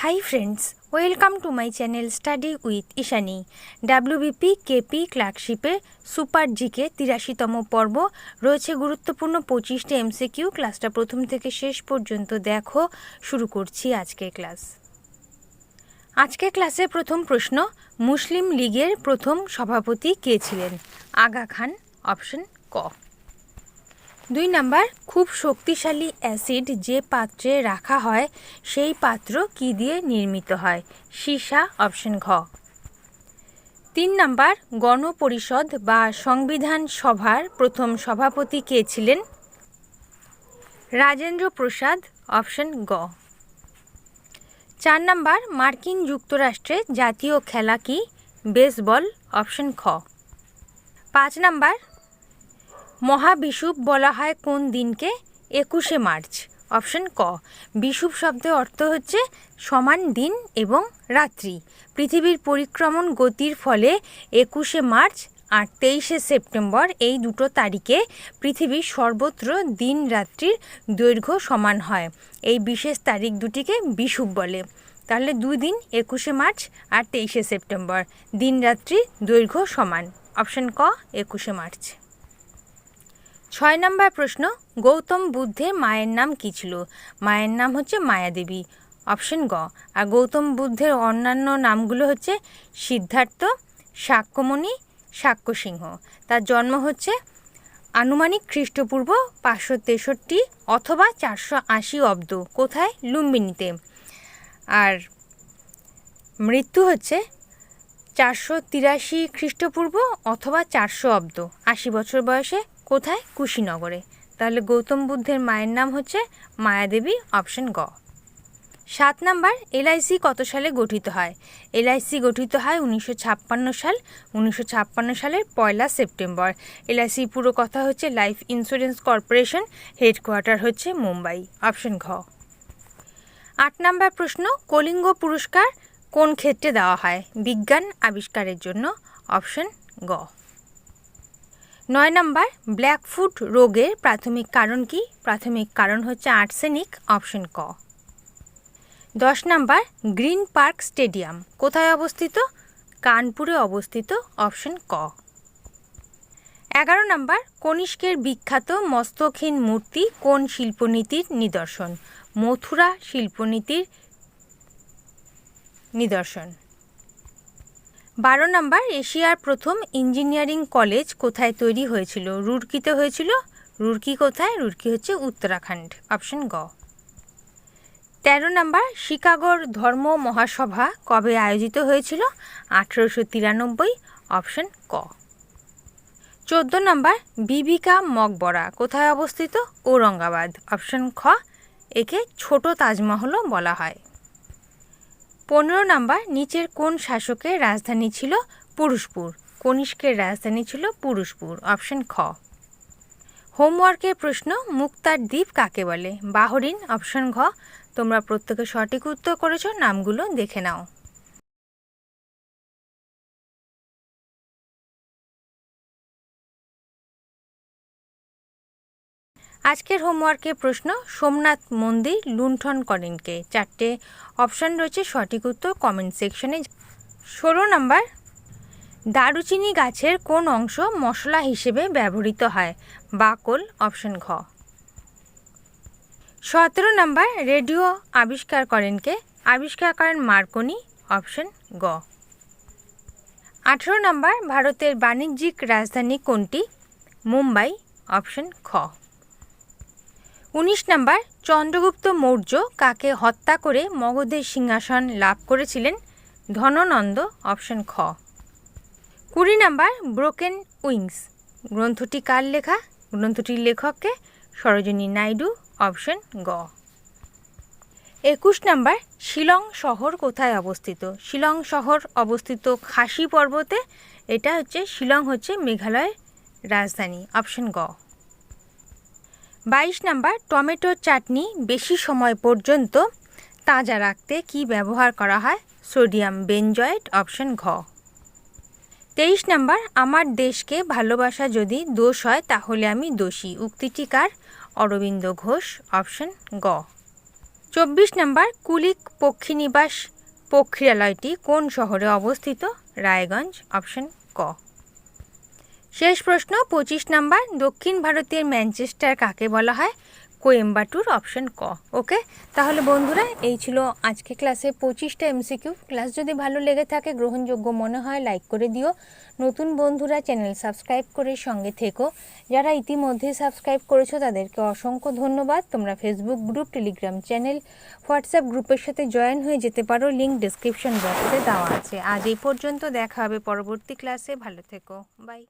Hi friends, welcome to my channel Study with Ishani. WBP KP ক্লার্কশিপের super GK 83তম পর্ব রয়েছে গুরুত্বপূর্ণ 25টি এমসিকিউ। ক্লাসটা প্রথম থেকে শেষ পর্যন্ত দেখো। শুরু করছি আজকের ক্লাস। আজকের ক্লাসের প্রথম প্রশ্ন, মুসলিম লীগের প্রথম সভাপতি কে ছিলেন? আগা খান, অপশন ক। 2 নাম্বার, খুব শক্তিশালী অ্যাসিড যে পাত্রে রাখা হয় সেই পাত্র কি দিয়ে নির্মিত হয়? সীসা, অপশন ঘ। 3 নাম্বার, গণপরিষদ বা সংবিধান সভার প্রথম সভাপতি কে ছিলেন? রাজেন্দ্র প্রসাদ, অপশন গ। 4 নাম্বার, মার্কিন যুক্তরাষ্ট্রের জাতীয় খেলা কি? বেসবল, অপশন খ। 5 নাম্বার, মহাবিষুব বলা হয় কোন দিনকে? 21শে মার্চ, অপশন ক। বিষুব শব্দের অর্থ হচ্ছে সমান দিন এবং রাত্রি। পৃথিবীর পরিক্রমণ গতির ফলে 21শে মার্চ আর 23শে সেপ্টেম্বর এই দুটো তারিখে পৃথিবীর সর্বত্র দিন রাত্রির দৈর্ঘ্য সমান হয়। এই বিশেষ তারিখ দুটিকে বিষুব বলে। তাহলে 2 দিন, 21শে মার্চ আর 23শে সেপ্টেম্বর, দিন রাত্রি দৈর্ঘ্য সমান, অপশন ক, 21শে মার্চ। 6 নম্বর প্রশ্ন, গৌতম বুদ্ধের মায়ের নাম কী ছিল? মায়ের নাম হচ্ছে মায়াদেবী, অপশন গ। আর গৌতম বুদ্ধের অন্যান্য নামগুলো হচ্ছে সিদ্ধার্থ, শাক্যমণি, শাক্যসিংহ। তার জন্ম হচ্ছে আনুমানিক খ্রিস্টপূর্ব 563 অথবা 480 অব্দ। কোথায়? লুম্বিনীতে। আর মৃত্যু হচ্ছে 483 খ্রিস্টপূর্ব অথবা 400 অব্দ, 80 বছর বয়সে। কোথায়? কুশীনগরে। তাহলে গৌতম বুদ্ধের মায়ের নাম হচ্ছে মায়াদেবী, অপশন গ। 7 নাম্বার, এলআইসি কত সালে গঠিত হয়? এলআইসি গঠিত হয় 1956 সাল। 1956 সালের 1 সেপ্টেম্বর। এলআইসি পুরো কথা হচ্ছে লাইফ ইন্স্যুরেন্স কর্পোরেশন, হেডকোয়ার্টার হচ্ছে মুম্বাই, অপশন ঘ। 8 নাম্বার প্রশ্ন, কলিঙ্গ পুরস্কার কোন ক্ষেত্রে দেওয়া হয়? বিজ্ঞান আবিষ্কারের জন্য, অপশন গ। 9 নাম্বার, ব্ল্যাকফুট রোগের প্রাথমিক কারণ কি? প্রাথমিক কারণ হচ্ছে আর্সেনিক, অপশন ক। 10 নাম্বার, গ্রিন পার্ক স্টেডিয়াম কোথায় অবস্থিত? কানপুরে অবস্থিত, অপশন ক। 11 নাম্বার, কনিষ্কের বিখ্যাত মস্তকহীন মূর্তি কোন শিল্পনীতির নিদর্শন? মথুরা শিল্পনীতির নিদর্শন। 12 নাম্বার, এশিয়ার প্রথম ইঞ্জিনিয়ারিং কলেজ কোথায় তৈরি হয়েছিল? রুরকিতে হয়েছিল। রুরকি কোথায়? রুরকি হচ্ছে উত্তরাখণ্ড, অপশন গ। 13 নাম্বার, শিকাগোর ধর্ম মহাসভা কবে আয়োজিত হয়েছিল? 1893, অপশন ক। 14 নাম্বার, বিবিকা মকবরা কোথায় অবস্থিত? ঔরঙ্গাবাদ, অপশন খ। একে ছোট তাজমহলও বলা হয়। 15 নাম্বার, নিচের কোন শাসকের রাজধানী ছিল পুরুষপুর? কনিষ্কের রাজধানী ছিল পুরুষপুর, অপশন খ। হোমওয়ার্কের প্রশ্ন, মুক্তার দ্বীপ কাকে বলে? বাহরিন, অপশন ঘ। তোমরা প্রত্যেকে সঠিক উত্তর করেছো, নামগুলো দেখে নাও। আজকের হোমওয়ার্কের প্রশ্ন, সোমনাথ মন্দির লুণ্ঠন করেন কে? 4টে অপশান রয়েছে, সঠিক উত্তর কমেন্ট সেকশনে। 16 নাম্বার, দারুচিনি গাছের কোন অংশ মশলা হিসেবে ব্যবহৃত হয়? বাকল, অপশন ঘ। 17 নাম্বার, রেডিও আবিষ্কার করেন কে? আবিষ্কার করেন মার্কনি, অপশন গ। 18 নাম্বার, ভারতের বাণিজ্যিক রাজধানী কোনটি? মুম্বাই, অপশন খ। 19 নাম্বার, চন্দ্রগুপ্ত মৌর্য কাকে হত্যা করে মগধের সিংহাসন লাভ করেছিলেন? ধননন্দ, অপশন খ। 20 নাম্বার, ব্রোকেন উইংস গ্রন্থটি কার লেখা? গ্রন্থটির লেখককে? সরোজিনী নাইডু, অপশন গ। 21 নাম্বার, শিলং শহর কোথায় অবস্থিত? শিলং শহর অবস্থিত খাসি পর্বতে। এটা হচ্ছে শিলং হচ্ছে মেঘালয়ের রাজধানী, অপশন গ। 22 নাম্বার, টমেটোর চাটনি বেশি সময় পর্যন্ত তাজা রাখতে কি ব্যবহার করা হয়? সোডিয়াম বেনজয়েট, অপশন ঘ। 23 নাম্বার, আমার দেশকে ভালোবাসা যদি দোষ হয় তাহলে আমি দোষী। উক্তিটি কার? অরবিন্দ ঘোষ, অপশন গ। 24 নম্বর, কুলিক পক্ষীনিবাস পক্ষীরালয়টি কোন শহরে অবস্থিত? রায়গঞ্জ, অপশন ক। শেষ প্রশ্ন 25 নম্বর, দক্ষিণ ভারতের ম্যানচেস্টার কাকে বলা হয়? কোয়েম্বাটুর, অপশন ক। ওকে, তাহলে বন্ধুরা এই ছিল আজকে ক্লাসে 25টা এমসিকিউ। ক্লাস যদি ভালো লেগে থাকে, গ্রহণযোগ্য মনে হয়, লাইক করে দিও। নতুন বন্ধুরা চ্যানেল সাবস্ক্রাইব করে সঙ্গে থেকো। যারা ইতিমধ্যে সাবস্ক্রাইব করেছো তাদেরকে অসংখ্য ধন্যবাদ। তোমরা Facebook group, Telegram channel, WhatsApp গ্রুপের সাথে জয়েন হয়ে যেতে পারো, লিঙ্ক ডেসক্রিপশন বক্সে দেওয়া আছে। আজ এই পর্যন্ত, দেখা হবে পরবর্তী ক্লাসে। ভালো থেকো, বাই।